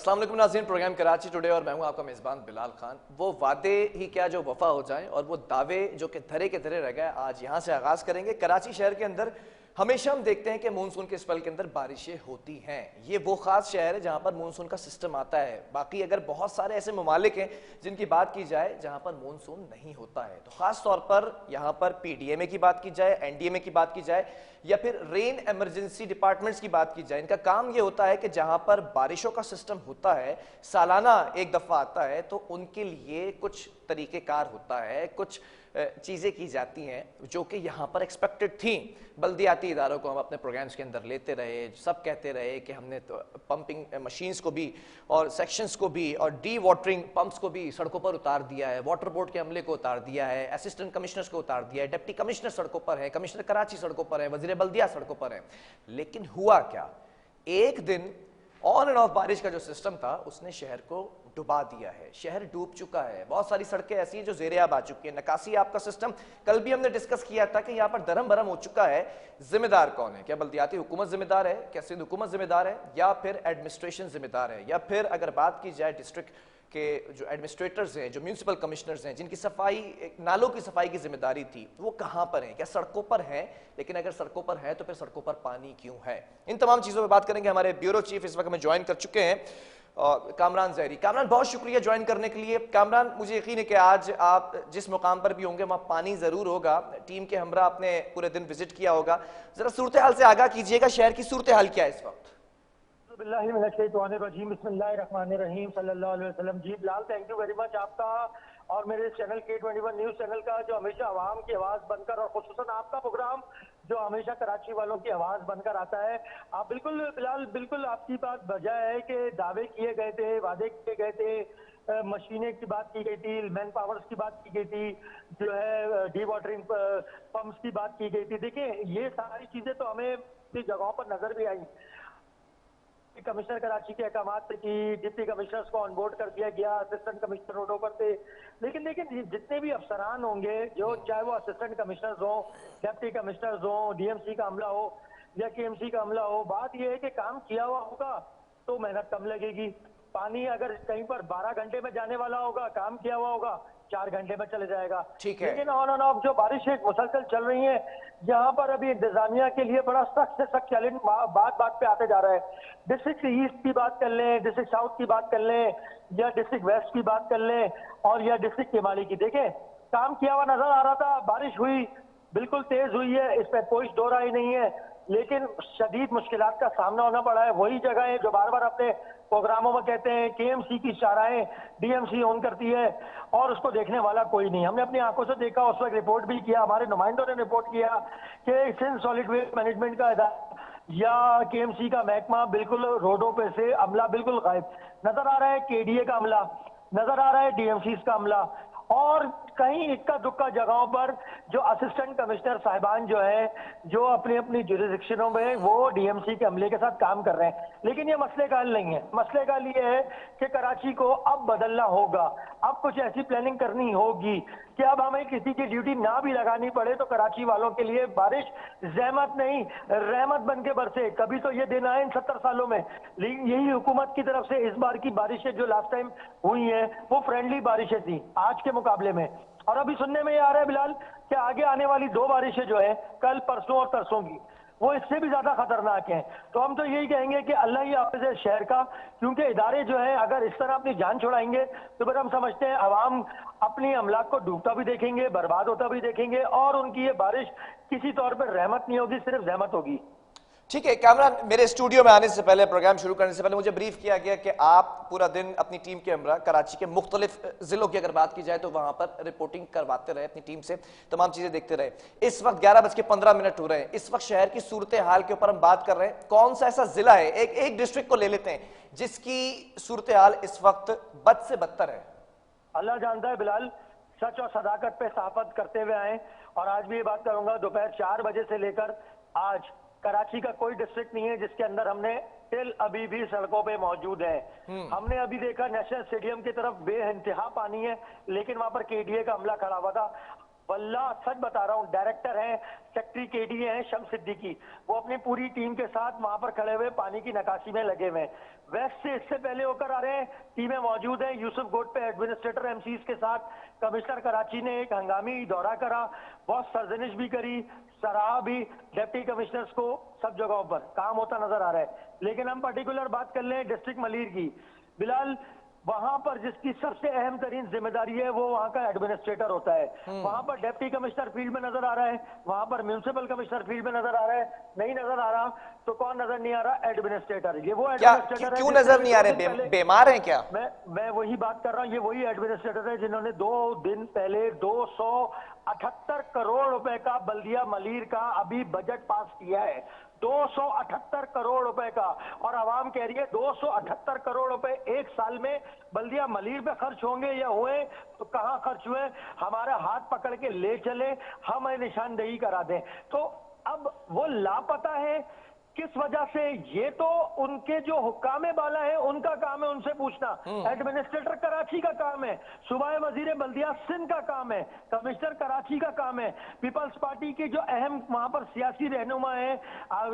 अस्सलाम वालेकुम नाज़रीन, प्रोग्राम कराची टुडे और मैं हूं आपका मेज़बान बिलाल खान। वो वादे ही क्या जो वफा हो जाएं और वो दावे जो कि धरे के धरे रह गए, आज यहां से आगाज़ करेंगे। कराची शहर के अंदर हमेशा हम देखते हैं कि मानसून के स्पेल के अंदर बारिशें होती हैं। ये वो खास शहर है जहां पर मानसून का सिस्टम आता है। बाकी अगर बहुत सारे ऐसे ममालिक हैं जिनकी बात की जाए जहां पर मानसून नहीं होता है, तो खास तौर पर यहां पर पीडीएमए की बात की जाए, एनडीएमए की बात की जाए या फिर रेन इमरजेंसी डिपार्टमेंट्स की बात की जाए, इनका काम ये होता है कि जहां पर बारिशों का सिस्टम होता है, सालाना एक दफा आता है, तो उनके लिए कुछ तरीकेकार होता है, कुछ चीज़ें की जाती हैं जो कि यहाँ पर एक्सपेक्टेड थी। बल्दियाती इदारों को हम अपने प्रोग्राम्स के अंदर लेते रहे, सब कहते रहे कि हमने तो पंपिंग मशीन्स को भी और सेक्शंस को भी और डी वाटरिंग पंप्स को भी सड़कों पर उतार दिया है, वाटर बोर्ड के अमले को उतार दिया है, असिस्टेंट कमिश्नर्स को उतार दिया है, डिप्टी कमिश्नर सड़कों पर है, कमिश्नर कराची सड़कों पर है, वजीर बल्दिया सड़कों पर है। लेकिन हुआ क्या, एक दिन ऑन एंड ऑफ बारिश का जो सिस्टम था उसने शहर को डुबा दिया है। शहर डूब चुका है। बहुत सारी सड़कें ऐसी हैं जो ज़ेरे-आब आ चुकी है। नकासी आपका सिस्टम कल भी हमने डिस्कस किया था कि यहाँ पर धर्म भरम हो चुका है। जिम्मेदार कौन है? क्या बल्दियाती हुकूमत जिम्मेदार है? क्या सिंध हुकूमत जिम्मेदार है? या फिर एडमिनिस्ट्रेशन जिम्मेदार है? या फिर अगर बात की जाए डिस्ट्रिक्ट के जो एडमिनिस्ट्रेटर्स हैं, जो म्यूनिसिपल कमिश्नर्स हैं, जिनकी सफाई, नालों की सफाई की जिम्मेदारी थी, वो कहाँ पर हैं? क्या सड़कों पर हैं? लेकिन अगर सड़कों पर है तो फिर सड़कों पर पानी क्यों है? इन तमाम चीज़ों पर बात करेंगे। हमारे ब्यूरो चीफ इस वक्त हमें ज्वाइन कर चुके हैं, कामरान ज़हरी। कामरान, बहुत शुक्रिया ज्वाइन करने के लिए। कामरान, मुझे यकीन है कि आज आप जिस मुकाम पर भी होंगे वहाँ पानी ज़रूर होगा, टीम के हमरा आपने पूरे दिन विजिट किया होगा। ज़रा सूरत हाल से आगाह कीजिएगा, शहर की सूरत हाल क्या है इस वक्त? बिस्मिल्लाहिर्रहमानिर्रहीम सल्लल्लाहु अलैहि वसल्लम। जी Bilal, thank you very much आपका और मेरे चैनल K21 न्यूज़ चैनल का, जो हमेशा आवाम की आवाज़ बनकर और खुसूसन आपका प्रोग्राम जो हमेशा कराची वालों की आवाज़ बनकर आता है। आप बिल्कुल बिलाल, बिल्कुल आपकी बात बजाय है कि दावे किए गए थे, वादे किए गए थे, मशीनें की बात की गई थी, मैन पावर्स की बात की गई थी, जो है डी वाटरिंग पंप्स की बात की गई थी। देखिए, ये सारी चीज़ें तो हमें जगहों पर नजर भी आई। कमिश्नर कराची के अहकाम पे की, डिप्टी कमिश्नर्स को ऑनबोर्ड कर दिया गया, असिस्टेंट कमिश्नर रोडों पर थे। लेकिन जितने भी अफसरान होंगे, जो चाहे वो असिस्टेंट कमिश्नर्स हो, डिप्टी कमिश्नर्स हो, डीएमसी का अमला हो या केएमसी का अमला हो, बात यह है कि काम किया हुआ होगा तो मेहनत कम लगेगी। पानी अगर कहीं पर 12 घंटे में जाने वाला होगा, काम किया हुआ होगा 4 घंटे में चले जाएगा। ठीक है। लेकिन ऑन एंड ऑफ जो बारिशें मुसलसल चल रही हैं, यहाँ पर अभी इंतजामिया के लिए बड़ा सख्त से सख्त चैलेंज बात बात पे आते जा रहा है। डिस्ट्रिक्ट ईस्ट की बात कर लें, डिस्ट्रिक्ट साउथ की बात कर लें, या डिस्ट्रिक्ट वेस्ट की बात कर लें, और या डिस्ट्रिक्ट केमाली की। देखें, काम किया हुआ नजर आ रहा था, बारिश हुई, बिल्कुल तेज हुई है, इस पर कोई दो राय नहीं है, लेकिन शदीद मुश्किलात का सामना होना पड़ा है। वही जगह है जो बार बार अपने प्रोग्रामों में कहते हैं, केएमसी की शाराएं डीएमसी ऑन करती है और उसको देखने वाला कोई नहीं। हमने अपनी आंखों से देखा, उस वक्त रिपोर्ट भी किया, हमारे नुमाइंदों ने रिपोर्ट किया कि सिंध सॉलिड वेस्ट मैनेजमेंट का या केएमसी का महकमा बिल्कुल रोडों पे से अमला बिल्कुल गायब नजर आ रहा है। केडीए का अमला नजर आ रहा है, डीएमसी का अमला, और कहीं इक्का दुक्का जगहों पर जो असिस्टेंट कमिश्नर साहिबान जो है, जो अपनी अपनी जुरिडिक्शनों में वो डीएमसी के अमले के साथ काम कर रहे हैं। लेकिन ये मसले का हल नहीं है। मसले का हल ये है कि कराची को अब बदलना होगा, अब कुछ ऐसी प्लानिंग करनी होगी कि अब हमें किसी की ड्यूटी ना भी लगानी पड़े तो कराची वालों के लिए बारिश जहमत नहीं रहमत बन के बरसे। कभी तो ये दिन आए इन 70 सालों में, लेकिन यही हुकूमत की तरफ से इस बार की बारिशें जो लास्ट टाइम हुई हैं वो फ्रेंडली बारिशें थी आज के मुकाबले में। और अभी सुनने में ये आ रहा है बिलाल कि आगे आने वाली 2 बारिशें जो है, कल परसों और तरसों की, वो इससे भी ज्यादा खतरनाक हैं। तो हम तो यही कहेंगे कि अल्लाह ही हाफिज़ है शहर का, क्योंकि इदारे जो है अगर इस तरह अपनी जान छुड़ाएंगे तो फिर हम समझते हैं अवाम अपनी अमलाक को डूबता भी देखेंगे, बर्बाद होता भी देखेंगे, और उनकी ये बारिश किसी तौर पर रहमत नहीं होगी, सिर्फ जहमत होगी। ठीक है कामरान, मेरे स्टूडियो में आने से पहले, प्रोग्राम शुरू करने से पहले मुझे ब्रीफ किया गया कि आप पूरा दिन अपनी टीम के हमरा कराची के मुख्तलिफ जिलों की अगर बात की जाए तो वहां पर रिपोर्टिंग करवाते रहे, अपनी टीम से तमाम चीजें देखते रहे। इस वक्त 11:15 हो रहे हैं। इस वक्त शहर की सूरत हाल के ऊपर हम बात कर रहे हैं। कौन सा ऐसा जिला है, एक डिस्ट्रिक्ट को ले लेते हैं, जिसकी सूरत हाल इस वक्त बद से बदतर है? अल्लाह जानता है बिलाल, सच और सदाकत पे साफत करते हुए आए, और आज भी ये बात करूंगा, दोपहर 4 बजे से लेकर आज कराची का कोई डिस्ट्रिक्ट नहीं है जिसके अंदर हमने टिल अभी भी सड़कों पे मौजूद है। हमने अभी देखा नेशनल स्टेडियम की तरफ बेइंतहा पानी है, लेकिन वहां पर केडीए का अमला खड़ा हुआ था। वल्लाह सच बता रहा हूँ, डायरेक्टर हैं, सेक्रेटरी केडीए हैं शम्स सिद्दीकी, वो अपनी पूरी टीम के साथ वहां पर खड़े हुए पानी की नकाशी में लगे हुए हैं। वेस्ट से इससे पहले होकर आ रहे हैं, टीमें मौजूद हैं यूसुफ गोट पे एडमिनिस्ट्रेटर एमसीज के साथ। कमिश्नर कराची ने एक हंगामी दौरा करा, बहुत सरजनिश भी करी, सराहा भी डिप्टी कमिश्नर्स को, सब जगहों पर काम होता नजर आ रहा है। लेकिन हम पर्टिकुलर बात कर लें डिस्ट्रिक्ट मलीर की, बिलाल वहां पर जिसकी सबसे अहम तरीन जिम्मेदारी है वो वहां का एडमिनिस्ट्रेटर होता है। वहां पर डिप्टी कमिश्नर फील्ड में नजर आ रहा है, वहां पर म्यूनिसिपल कमिश्नर फील्ड में नजर आ रहा है, नहीं नजर आ रहा तो कौन नजर नहीं आ रहा? एडमिनिस्ट्रेटर। ये वो क्या एडमिनिस्ट्रेटर है क्यों नजर नहीं आ रहे? बीमार हैं क्या? मैं वही बात कर रहा हूँ, ये वही एडमिनिस्ट्रेटर है जिन्होंने 2 दिन पहले 278 करोड़ रुपए का बल्दिया मलीर का अभी बजट पास किया है। 278 करोड़ रुपए का, और आवाम कह रही है 278 करोड़ रुपए एक साल में बल्दिया मलीर पे खर्च होंगे या हुए तो कहां खर्च हुए? हमारा हाथ पकड़ के ले चले, हम निशानदेही करा दें। तो अब वो लापता है किस वजह से? ये तो उनके जो हुक्कामे बाला है उनका काम है उनसे पूछना। एडमिनिस्ट्रेटर कराची का काम है, सूबाई वजीर बल्दिया सिंध का काम है, कमिश्नर कराची का काम है, पीपल्स पार्टी के जो अहम वहां पर सियासी रहनुमा है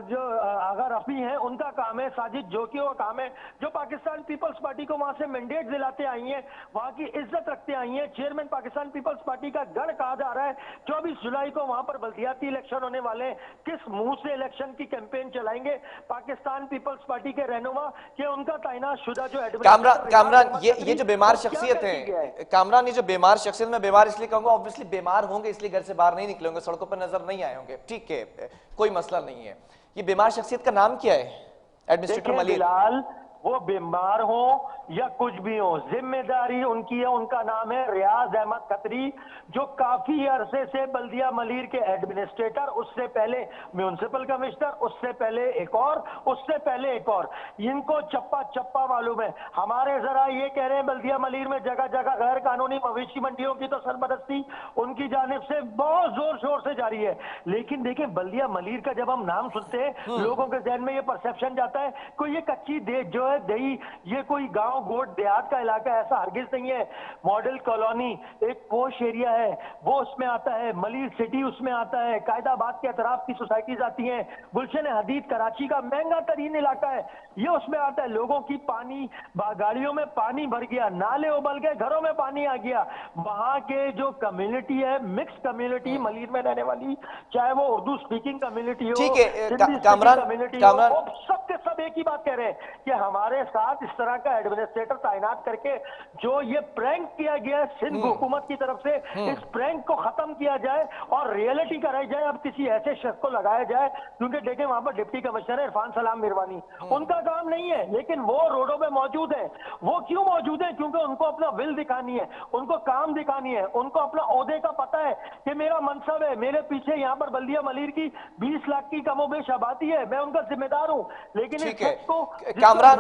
जो आगा रफी हैं उनका काम है, साजिद जोकियों का काम है, जो पाकिस्तान पीपल्स पार्टी को वहां से मैंडेट दिलाते आई हैं, वहां की इज्जत रखते आई हैं। चेयरमैन पाकिस्तान पीपल्स पार्टी का गढ़ कहा जा रहा है, 24 जुलाई को वहां पर बल्दियाती इलेक्शन होने वाले हैं, किस मुंह से इलेक्शन की कैंपेन चलाएंगे पाकिस्तान पीपल्स पार्टी के रहनुमा कि उनका तैनात शुदा जो कामरान ये जो बीमार शख्सियत है, कामरान ये जो बीमार शख्सियत, मैं बीमार इसलिए कहूंगा, ऑब्वियसली बीमार होंगे इसलिए घर से बाहर नहीं निकले होंगे, सड़कों पर नजर नहीं आए होंगे, ठीक है, कोई मसला नहीं है। ये बीमार शख्सियत का नाम क्या है? एडमिनिस्ट्रेटर मलिक। वो बीमार हो या कुछ भी हो, जिम्मेदारी उनकी है। उनका नाम है रियाज अहमद खत्री, जो काफी अरसे से बल्दिया मलीर के एडमिनिस्ट्रेटर, उससे पहले म्यूनिसिपल कमिश्नर, उससे पहले एक और, उससे पहले एक और, इनको चप्पा चप्पा मालूम है। हमारे जरा ये कह रहे हैं बल्दिया मलीर में जगह जगह गैर कानूनी मवेशी मंडियों की तो सरपरस्ती उनकी जानिब से बहुत जोर शोर से जारी है। लेकिन देखिए बल्दिया मलीर का जब हम नाम सुनते हैं लोगों के जहन में ये परसेप्शन जाता है कोई ये कच्ची जो दही, ये कोई गांव गोट देहात का इलाका, ऐसा हरगिज नहीं है। मॉडल कॉलोनी एक पोश एरिया है, वो उसमें आता है, मलीर सिटी उसमें आता है, कायदाबाद के अतराफ की सोसाइटीज आती हैं, गुलशन हदीद कराची का महंगा तरीन इलाका है, ये उसमें आता है। लोगों की पानी, गाड़ियों में पानी भर गया, नाले उबल गए, घरों में पानी आ गया। वहां के जो कम्युनिटी है, मिक्स कम्युनिटी मलीर में रहने वाली, चाहे वो उर्दू स्पीकिंग कम्युनिटी हो, ठीक है कामरान, सब के सब एक ही बात कह रहे हैं कि हमारे साथ इस तरह का एडमिनिस्ट्रेटर तैनात करके जो ये प्रैंक किया गया है सिंध हुकूमत की तरफ से, इस प्रैंक को खत्म किया जाए और रियलिटी कराई जाए। अब किसी ऐसे शख्स को लगाया जाए, क्योंकि देखें वहां पर डिप्टी कमिश्नर है इरफान सलाम मिरवानी, उनका काम नहीं है, लेकिन वो रोडों पे मौजूद है। वो क्यों मौजूद है? क्योंकि उनको अपना विल दिखानी है, उनको काम दिखानी है, उनको अपना ओहदे का पता है कि मेरा मनसब है, मेरे पीछे यहाँ पर बल्दिया मलीर की 20 लाख की कमोबेश आबादी है, मैं उनका जिम्मेदार हूं। लेकिन इस शख्स को कामरान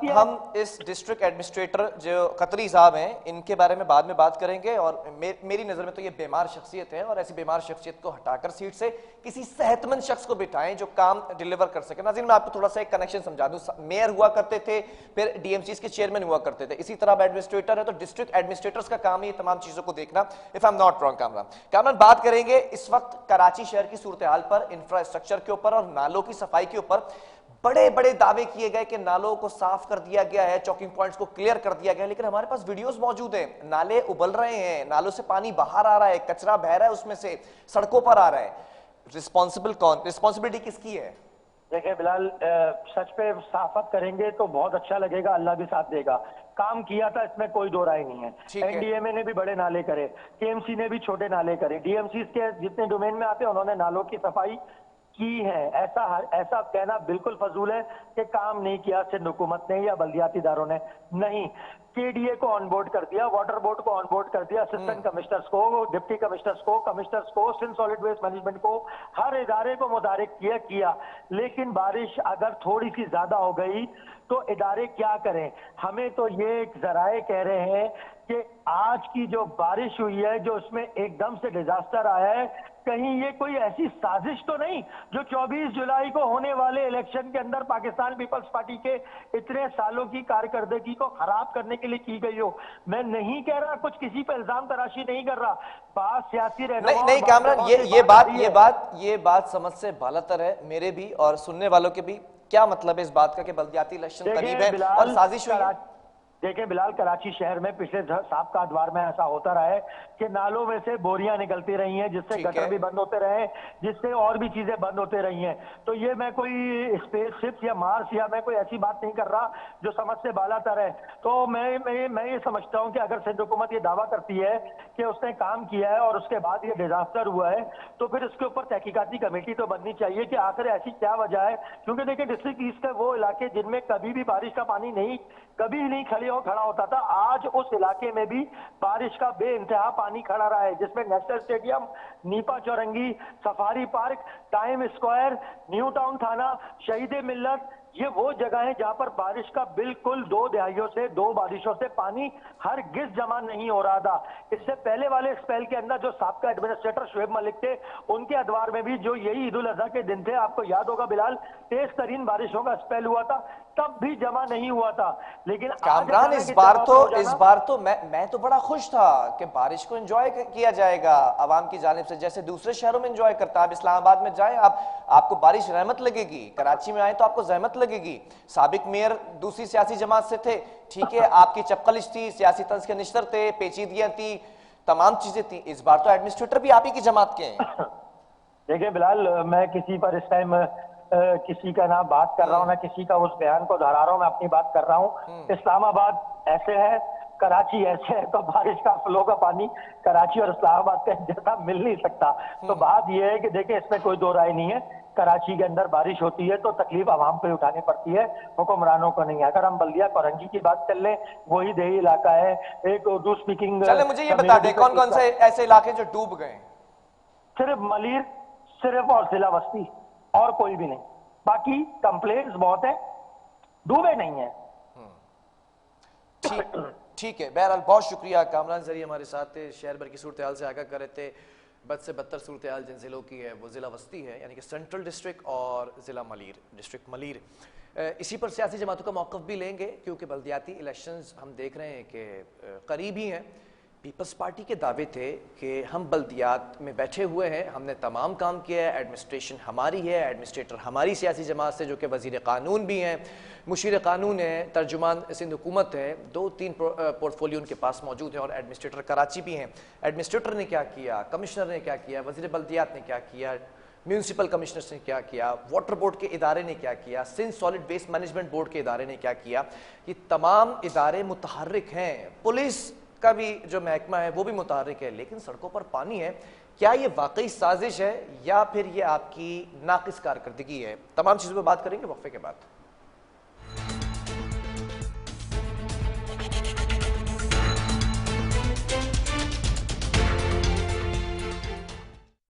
हम इस डिस्ट्रिक्ट एडमिनिस्ट्रेटर जो खत्री साहब हैं इनके बारे में बाद में बात करेंगे, और मेरी नजर में तो ये बीमार शख्सियत है, और ऐसी बीमार शख्सियत को हटाकर सीट से किसी सेहतमंद शख्स को बिठाएं जो काम डिलीवर कर सके। नाज़रीन मैं आपको थोड़ा सा एक कनेक्शन समझा दूं, मेयर हुआ करते थे, फिर डीएमसीज के चेयरमैन हुआ करते थे, इसी तरह एडमिनिस्ट्रेटर है तो डिस्ट्रिक्ट एडमिनिस्ट्रेटर्स का काम है ये तमाम चीजों को देखना। If I am not wrong Kamran बात करेंगे इस वक्त कराची शहर की सूरत हाल पर, इंफ्रास्ट्रक्चर के ऊपर और नालों की सफाई के ऊपर। बड़े बड़े दावे किए गए कि नालों को साफ कर दिया गया है, चॉकिंग पॉइंट्स को क्लियर कर दिया गया है, लेकिन हमारे पास वीडियोस मौजूद हैं, नाले उबल रहे हैं, नालों से पानी बाहर आ रहा है, कचरा बह रहा है उसमें से, सड़कों पर आ रहा है। रिस्पॉन्सिबल कौन? रिस्पॉन्सिबिलिटी किसकी है? देखिए बिलाल, सच पे साफत करेंगे तो बहुत अच्छा लगेगा, अल्लाह भी साथ देगा। काम किया था इसमें कोई दो राय नहीं है। एनडीएमए ने भी बड़े नाले करे, केएमसी ने भी छोटे नाले करे, डीएमसी के जितने डोमेन में आते हैं उन्होंने नालों की सफाई की है। ऐसा कहना बिल्कुल फजूल है कि काम नहीं किया सिंध हुकूमत ने या बल्दियाती इदारों ने, नहीं। केडीए को ऑनबोर्ड कर दिया, वाटर बोर्ड को ऑनबोर्ड कर दिया, असिस्टेंट कमिश्नर्स को, डिप्टी कमिश्नर्स को, सिंध सॉलिड वेस्ट मैनेजमेंट को, हर इदारे को मुदारिक किया। लेकिन बारिश अगर थोड़ी सी ज्यादा हो गई तो इदारे क्या करें? हमें तो ये जराए कह रहे हैं कि आज की जो बारिश हुई है, जो उसमें एकदम से डिजास्टर आया है, कहीं ये कोई ऐसी साजिश तो नहीं जो 24 जुलाई को होने वाले इलेक्शन के अंदर पाकिस्तान पीपल्स पार्टी के इतने सालों की कारकर्दगी को खराब करने के लिए की गई हो? मैं नहीं कह रहा, कुछ किसी पर इल्जाम तराशी नहीं कर रहा, बात सियासी रहना। नहीं नहीं कामरान, ये बात समझ से बालातर है, मेरे भी और सुनने वालों के भी। क्या मतलब है इस बात का कि बल्दियाती इलेक्शन करीब है और साजिश हुई है? देखें बिलाल, कराची शहर में पिछले साबका अदवार में ऐसा होता रहा है कि नालों में से बोरियां निकलती रही हैं, जिससे गटर भी बंद होते रहे, जिससे और भी चीजें बंद होते रही हैं। तो ये मैं कोई स्पेसशिप या मार्स या मैं कोई ऐसी बात नहीं कर रहा जो समझ से बालातर है। तो मैं ये समझता हूं कि अगर सिंध हुकूमत ये दावा करती है कि उसने काम किया है और उसके बाद ये डिजास्टर हुआ है, तो फिर इसके ऊपर तहकीकाती कमेटी तो बननी चाहिए कि आखिर ऐसी क्या वजह है। क्योंकि देखिए, डिस्ट्रिक्ट ईस्ट के वो इलाके जिनमें कभी भी बारिश का पानी कभी नहीं खड़ा होता था, आज उस इलाके में भी बारिश का बेइंतहा पानी खड़ा रहा है, जिसमें national stadium, Nipa Chowrangi, safari park, time square, new town थाना, शहीद मिल्लत, ये वो जगह है जहां पर बारिश का बिल्कुल 2 बारिशों से पानी हर गिज जमा नहीं हो रहा था। इससे पहले वाले स्पेल के अंदर जो साबका एडमिनिस्ट्रेटर शुएब मलिक थे, उनके अदवार में भी जो यही ईद उल अजहा के दिन थे, आपको याद होगा बिलाल, तेज तरीन बारिशों का स्पेल हुआ था, तब भी जमा नहीं हुआ था। लेकिन कामरान, इस बार तो मैं तो बड़ा खुश था कि बारिश को एंजॉय किया जाएगा अवाम की जानिब से, जैसे दूसरे शहरों में एंजॉय करता है। आप इस्लामाबाद में जाए, आपको बारिश रहमत लगेगी, कराची में आए तो आपको जहमत लगेगी। साबिक मेयर दूसरी सियासी जमात से थे, ठीक है, आपकी चपकलिश थी, सियासी तंज के निश्तर थे, पेचीदगियां थी, तमाम चीजें थी। इस बार तो एडमिनिस्ट्रेटर भी आप ही की जमात के हैं। देखिए बिलाल, मैं किसी पर इस टाइम किसी का ना बात कर रहा हूँ, ना किसी का उस बयान को दोहरा रहा हूँ, मैं अपनी बात कर रहा हूँ। इस्लामाबाद ऐसे है, कराची ऐसे है, तो बारिश का फ्लो का पानी कराची और इस्लामाबाद का जैसा मिल नहीं सकता। तो बात यह है कि देखिए, इसमें कोई दो राय नहीं है, कराची के अंदर बारिश होती है तो तकलीफ आवाम को उठानी पड़ती है, हुक्मरानों को नहीं। अगर हम बल्दिया कोरंगी की बात कर लें, वही देही इलाका है, एक उर्दू स्पीकिंग। चले मुझे ये बता दें, कौन कौन से ऐसे इलाके जो डूब गए? सिर्फ मलीर, सिर्फ और जिला वस्ती, और कोई भी नहीं। बाकी कंप्लेंट्स बहुत है, डूबे नहीं है। ठीक है, बहरहाल बहुत शुक्रिया। कामरान जरिए हमारे साथ थे, शहर भर की सूरत हाल से आगाह कर रहे थे। बद से बदतर सूरत हाल जिन जिलों की है वो ज़िला वस्ती है, यानी कि सेंट्रल डिस्ट्रिक्ट और ज़िला मलीर, डिस्ट्रिक्ट मलीर। इसी पर सियासी जमातों का मौक़िफ़ भी लेंगे, क्योंकि बल्दियाती इलेक्शंस हम देख रहे हैं कि करीब ही हैं। पीपल्स पार्टी के दावे थे कि हम बल्दियात में बैठे हुए हैं, हमने तमाम काम किया है, एडमिनिस्ट्रेशन हमारी है, एडमिनिस्ट्रेटर हमारी सियासी जमात से, जो कि वज़ीर क़ानून भी हैं, मुशीर क़ानून है, तर्जुमान सिंध हुकूमत है, 2-3 पोर्टफोलियो उनके पास मौजूद है, और एडमिनिस्ट्रेटर कराची भी हैं। एडमिनिस्ट्रेटर ने क्या किया, कमिश्नर ने क्या किया, वज़ीर बल्दियात ने क्या किया, म्यूनसिपल कमिश्नर्स ने क्या किया, वाटर बोर्ड के इदारे ने क्या किया, Sindh solid waste management board के इदारे ने क्या किया, ये तमाम इदारे मुतहर्रिक हैं। पुलिस का भी जो महकमा है वो भी मुतहर्रिक है, लेकिन सड़कों पर पानी है। क्या ये वाकई साजिश है या फिर ये आपकी नाकिस कारकर्दगी है? तमाम चीज़ों पर बात करेंगे वक्फे के बाद।